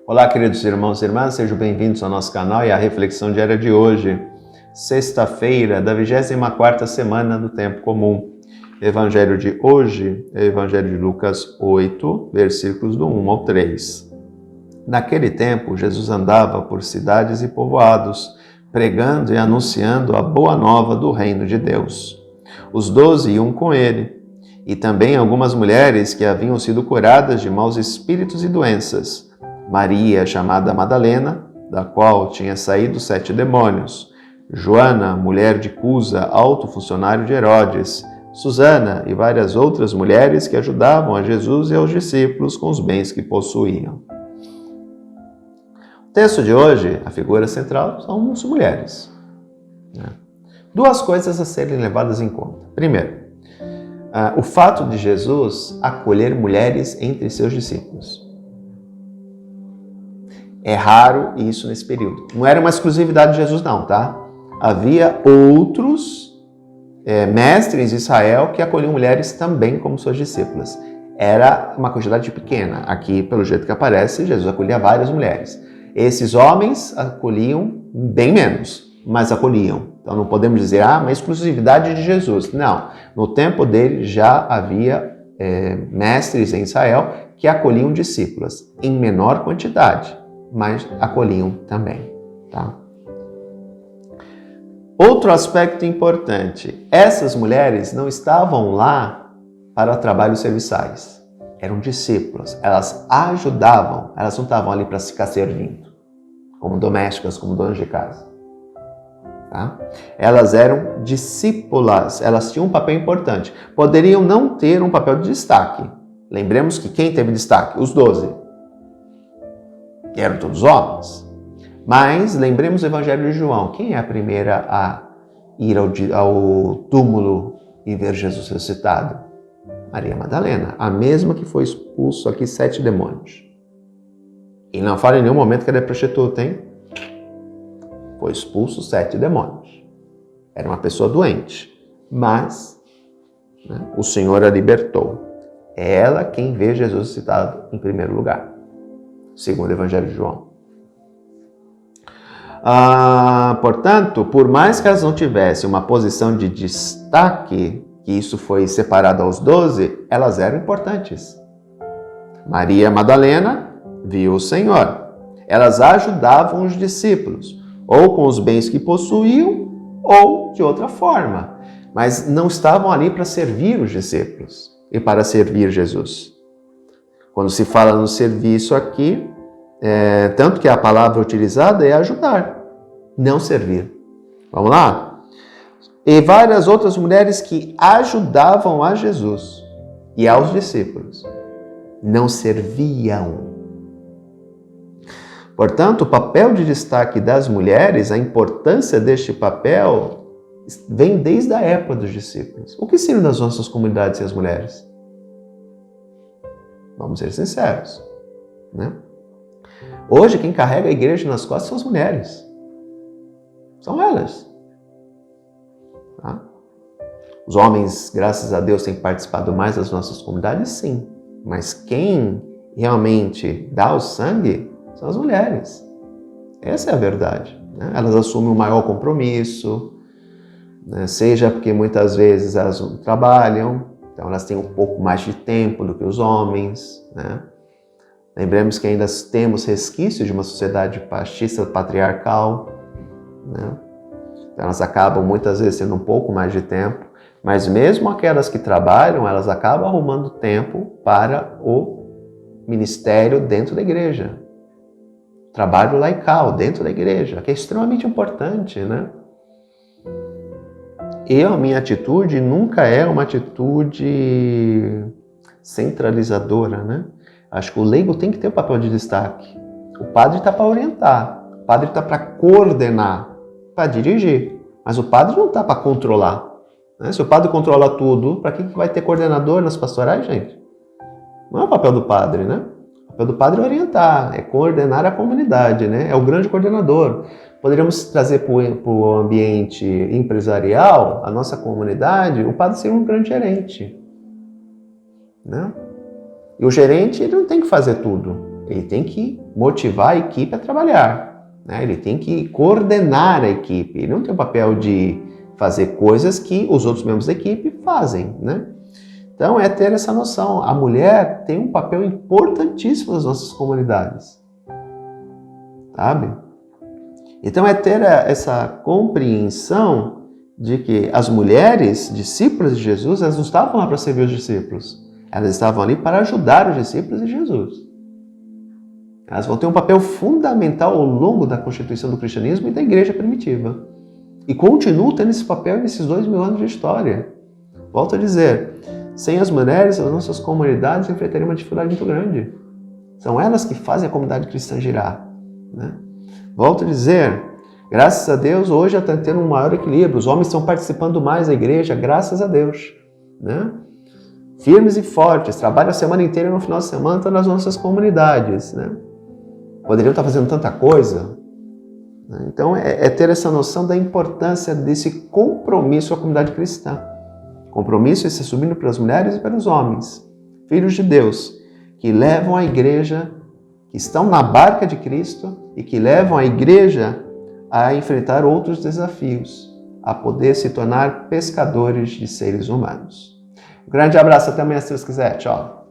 Olá, queridos irmãos e irmãs, sejam bem-vindos ao nosso canal e à reflexão diária de hoje, sexta-feira da 24ª semana do Tempo Comum. O evangelho de hoje é o evangelho de Lucas 8, versículos do 1 ao 3. Naquele tempo, Jesus andava por cidades e povoados, pregando e anunciando a boa nova do reino de Deus. Os 12 iam com ele, e também algumas mulheres que haviam sido curadas de maus espíritos e doenças. Maria, chamada Madalena, da qual tinha saído 7 demônios. Joana, mulher de Cusa, alto funcionário de Herodes. Susana e várias outras mulheres que ajudavam a Jesus e aos discípulos com os bens que possuíam. O texto de hoje, a figura central, são as mulheres. Duas coisas a serem levadas em conta. Primeiro, o fato de Jesus acolher mulheres entre seus discípulos. É raro isso nesse período. Não era uma exclusividade de Jesus não, tá? Havia outros mestres de Israel que acolhiam mulheres também como suas discípulas. Era uma quantidade pequena. Aqui, pelo jeito que aparece, Jesus acolhia várias mulheres. Esses homens acolhiam bem menos, mas acolhiam. Então não podemos dizer, uma exclusividade de Jesus. Não. No tempo dele já havia mestres em Israel que acolhiam discípulas em menor quantidade, mas acolhiam também, tá? Outro aspecto importante, essas mulheres não estavam lá para trabalhos serviçais, eram discípulas, elas ajudavam, elas não estavam ali para ficar servindo, como domésticas, como donas de casa, tá? Elas eram discípulas, elas tinham um papel importante, poderiam não ter um papel de destaque, lembremos que quem teve destaque? Os 12. Eram todos homens. Mas lembremos o Evangelho de João. Quem é a primeira a ir ao túmulo e ver Jesus ressuscitado? Maria Madalena, a mesma que foi expulso aqui 7 demônios. E não fala em nenhum momento que ela é prostituta, hein? Foi expulso 7 demônios. Era uma pessoa doente. Mas o Senhor a libertou. É ela quem vê Jesus ressuscitado em primeiro lugar. Segundo o Evangelho de João. Portanto, por mais que elas não tivessem uma posição de destaque, que isso foi separado aos 12, elas eram importantes. Maria Madalena viu o Senhor. Elas ajudavam os discípulos, ou com os bens que possuíam, ou de outra forma. Mas não estavam ali para servir os discípulos e para servir Jesus. Quando se fala no serviço aqui, tanto que a palavra utilizada é ajudar, não servir. Vamos lá? E várias outras mulheres que ajudavam a Jesus e aos discípulos, não serviam. Portanto, o papel de destaque das mulheres, a importância deste papel, vem desde a época dos discípulos. O que seriam das nossas comunidades e as mulheres? Vamos ser sinceros, né? Hoje, quem carrega a igreja nas costas são as mulheres. São elas. Tá? Os homens, graças a Deus, têm participado mais das nossas comunidades, sim. Mas quem realmente dá o sangue são as mulheres. Essa é a verdade, né? Elas assumem o maior compromisso, né? Seja porque muitas vezes elas não trabalham, então elas têm um pouco mais de tempo do que os homens, né? Lembremos que ainda temos resquícios de uma sociedade machista patriarcal, né? Então elas acabam muitas vezes tendo um pouco mais de tempo, mas mesmo aquelas que trabalham, elas acabam arrumando tempo para o ministério dentro da igreja. Trabalho laical dentro da igreja, que é extremamente importante, né? A minha atitude nunca é uma atitude centralizadora, né? Acho que o leigo tem que ter o papel de destaque. O padre está para orientar, o padre está para coordenar, para dirigir. Mas o padre não está para controlar, né? Se o padre controla tudo, para que vai ter coordenador nas pastorais, gente? Não é o papel do padre, né? O papel do padre é orientar, é coordenar a comunidade, né? É o grande coordenador. Poderíamos trazer para o ambiente empresarial, a nossa comunidade, o padre ser um grande gerente, né? E o gerente, ele não tem que fazer tudo. Ele tem que motivar a equipe a trabalhar, né? Ele tem que coordenar a equipe. Ele não tem o papel de fazer coisas que os outros membros da equipe fazem, né? Então é ter essa noção. A mulher tem um papel importantíssimo nas nossas comunidades, sabe? Então é ter essa compreensão de que as mulheres discípulas de Jesus, elas não estavam lá para servir os discípulos. Elas estavam ali para ajudar os discípulos de Jesus. Elas vão ter um papel fundamental ao longo da constituição do cristianismo e da igreja primitiva. E continuam tendo esse papel nesses 2000 anos de história. Volto a dizer, sem as mulheres, as nossas comunidades enfrentariam uma dificuldade muito grande. São elas que fazem a comunidade cristã girar, né? Volto a dizer, graças a Deus, hoje está tendo um maior equilíbrio. Os homens estão participando mais da igreja, graças a Deus, né? Firmes e fortes, trabalham a semana inteira e no final de semana estão nas nossas comunidades, né? Poderiam estar fazendo tanta coisa. Então, é ter essa noção da importância desse compromisso com a comunidade cristã. Compromisso esse assumido pelas mulheres e pelos homens, filhos de Deus, que levam a igreja, que estão na barca de Cristo e que levam a igreja a enfrentar outros desafios, a poder se tornar pescadores de seres humanos. Um grande abraço, até amanhã se Deus quiser. Tchau.